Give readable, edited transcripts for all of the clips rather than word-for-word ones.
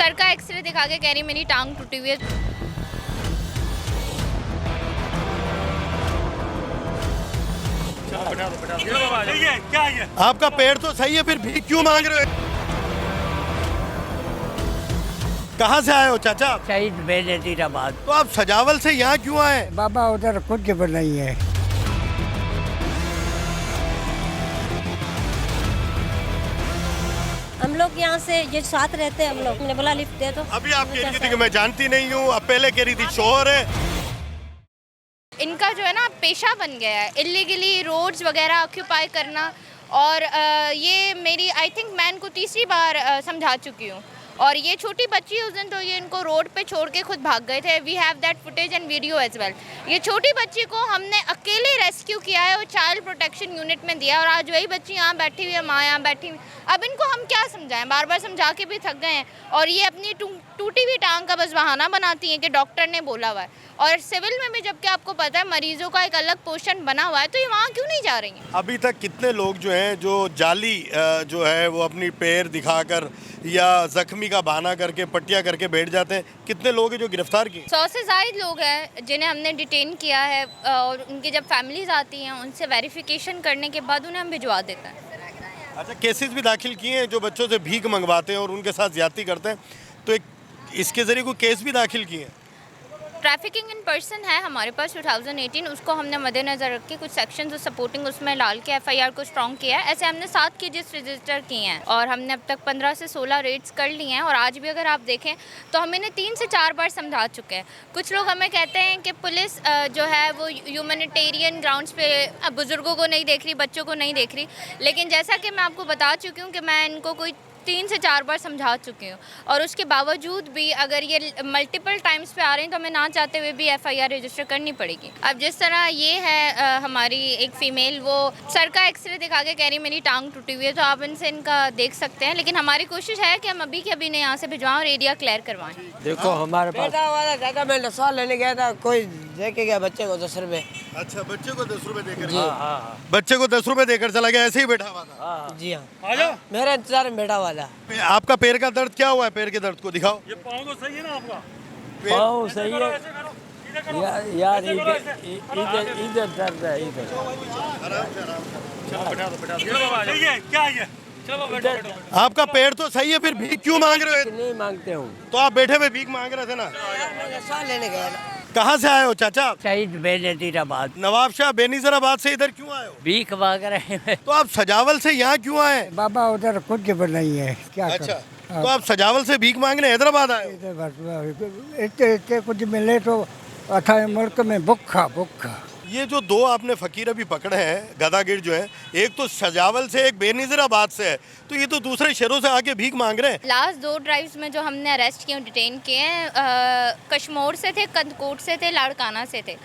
Sir का x ray दिखा के कह रही मेरी टांग टूटी हुई है। क्या है? आपका पैर तो सही है, फिर भीख क्यों मांग रहे हो? कहाँ से आए हो चाचा आप? शहीद बेनजीराबाद। तो आप सजावल से यहाँ क्यों आए? बाबा उधर कुछ भी नहीं है। हम लोग यहाँ से ये साथ रहते हैं हम लोग। मैंने बोला लिफ्ट दे दो। अभी आप कह रही थी कि मैं जानती नहीं हूँ, अब पहले कह रही थी शोहर है। इनका जो है ना पेशा बन गया है इलीगली रोड्स वगैरह ऑक्यूपाई करना। और ये मेरी आई थिंक मैं इनको तीसरी बार समझा चुकी हूँ। और ये छोटी बच्ची उस दिन तो ये इनको रोड पे छोड़ के खुद भाग गए थे। We have that footage and video as well. ये छोटी बच्ची को हमने अकेले रेस्क्यू किया है और चाइल्ड प्रोटेक्शन यूनिट में दिया। और आज वही बच्ची यहाँ बैठी हुई है, माँ यहाँ बैठी हुई। अब इनको हम क्या समझाएं, बार बार समझा के भी थक गए हैं। और ये अपनी टूटी हुई टांग का बस बहाना बनाती हैं कि डॉक्टर ने बोला हुआ है। और सिविल में भी जबकि आपको पता है मरीजों का एक अलग पोर्शन बना हुआ है, तो ये वहाँ क्यों नहीं जा रही हैं? अभी तक कितने लोग जो हैं जो जाली जो है वो अपनी पैर दिखाकर या जख्मी का बहाना करके पट्टियाँ करके बैठ जाते हैं, कितने लोग हैं जो गिरफ्तार किए? 100 से ज़ायद लोग हैं जिन्हें हमने डिटेन किया है। और उनकी जब फैमिलीज आती हैं उनसे वेरिफिकेशन करने के बाद उन्हें हम भिजवा देते हैं। अच्छा, केसेस भी दाखिल किए हैं जो बच्चों से भीख मंगवाते हैं और उनके साथ ज्यादती करते हैं, तो एक इसके ज़रिए कोई केस भी दाखिल किए हैं? ट्रैफिकिंग इन पर्सन है हमारे पास 2018, उसको हमने मद्देनज़र रख के कुछ सेक्शंस सपोर्टिंग उसमें डाल के एफआईआर को स्ट्रॉन्ग किया है। ऐसे हमने 7 केसेस रजिस्टर किए हैं और हमने अब तक 15 से 16 रेड्स कर लिए हैं। और आज भी अगर आप देखें तो हम इन्हें 3 से 4 बार समझा चुके हैं। कुछ लोग हमें कहते हैं कि पुलिस जो है वो ह्यूमैनिटेरियन ग्राउंड्स पे बुज़ुर्गों को नहीं देख रही, बच्चों को नहीं देख रही। लेकिन जैसा कि मैं आपको बता चुकी हूँ कि मैं इनको कोई 3 से 4 बार समझा चुकी हूँ। और उसके बावजूद भी अगर ये मल्टीपल टाइम्स पे आ रहे हैं तो हमें ना चाहते हुए भी एफआईआर रजिस्टर करनी पड़ेगी। अब जिस तरह ये है हमारी एक फ़ीमेल, वो सर का एक्सरे दिखा के कह रही मेरी टांग टूटी हुई है, तो आप इनसे इनका देख सकते हैं। लेकिन हमारी कोशिश है कि हम अभी के अभी ने यहाँ से भिजवाएं और एरिया क्लियर करवाएं। देखो हमारे पास बेटा वाला दादा मैं नशा लेने गया था, कोई देके गया बच्चे को 10 रुपए। अच्छा, बच्चे को 10 रुपए देकर? हाँ। बच्चे को 10 रुपए देकर चला गया, ऐसे ही बैठा हुआ था? जी हाँ, मेरे इंतजार में बैठा वाला। आपका पैर का दर्द क्या हुआ है? पैर के दर्द को दिखाओ। ये पाँव तो सही है ना आपका? पाँव सही है ऐसे करो। यार, इधर दर्द है इधर। सही है, क्या है? चलो बैठो बैठो। आपका पैर तो सही है, फिर भीख क्यों मांग रहे हो? नहीं मांगते हूँ। तो आप बैठे हुए भीख मांग रहे थे ना? मैं नशा लेने गया था। कहाँ से आए हो चाचा आप? शहीद बेनजीराबाद। नवाब शाह बेनीजराबाद से इधर क्यों आए हो? भीख मांग रहे हैं। तो आप सजावल से यहाँ क्यों आए? बाबा उधर कुछ भी नहीं है। क्या अच्छा, तो आप सजावल से भीख मांगने हैदराबाद आए हो? इतने कुछ मिले तो अठारह मुल्क में भुक्खा। ये जो 2 आपने फकीर अभी पकड़े हैं गदागिर जो है, एक तो सजावल से एक बेनीजराबाद से है, तो ये तो दूसरे शहरों से आके भीख मांग रहे हैं। लास्ट 2 ड्राइव्स में जो हमने अरेस्ट किए डिटेन किए हैं, कश्मीर से थे, कंदकोट से थे, लाड़काना से थे।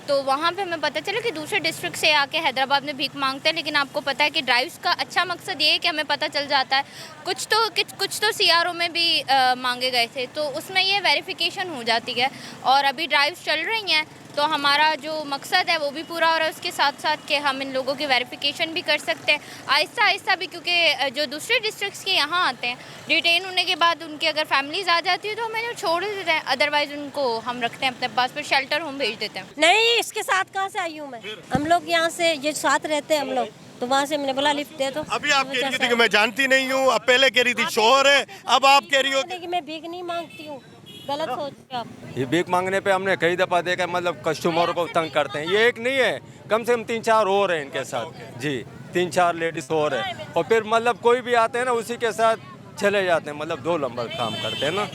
तो वहाँ पे हमें पता चला कि दूसरे डिस्ट्रिक्ट से आके हैदराबाद में भीख मांगते हैं। लेकिन आपको पता है कि ड्राइव्स का अच्छा मकसद ये है कि हमें पता चल जाता है। कुछ तो सीआरओ में भी मांगे गए थे, तो उसमें ये वेरिफिकेशन हो जाती है। और अभी ड्राइव्स चल रही हैं तो हमारा जो मकसद है वो भी पूरा हो रहा है। उसके साथ साथ कि हम इन लोगों की वेरिफिकेशन भी कर सकते हैं आहिस्ता आहिस्ता भी, क्योंकि जो दूसरे डिस्ट्रिक्ट्स के यहाँ आते हैं डिटेन होने के बाद उनकी अगर फैमिलीज आ जाती है तो हम इन्हें छोड़ देते हैं। अदरवाइज उनको हम रखते हैं अपने पास, फिर शेल्टर होम भेज देते हैं। नहीं, इसके साथ कहाँ से आई हूँ मैं। हम लोग यहाँ से ये साथ रहते हैं हम लोग, तो वहाँ से मैंने बोला लिफ्ट दे दो। अभी आप कह रही थी कि मैं जानती नहीं हूँ, अब पहले कह रही थी शोहर है, अब आप कह रही हो कि मैं भीख नहीं मांगती हूँ। गलत सोच रहे हो आप। ये भीख मांगने पे हमने कई दफ़ा देखा, मतलब कस्टमरों को तंग करते हैं। ये एक नहीं है, कम से कम 3-4 और हैं इनके साथ जी, 3-4 लेडीज़ और हैं। और फिर मतलब कोई भी आते हैं ना उसी के साथ चले जाते हैं, मतलब 2 नंबर काम करते हैं ना।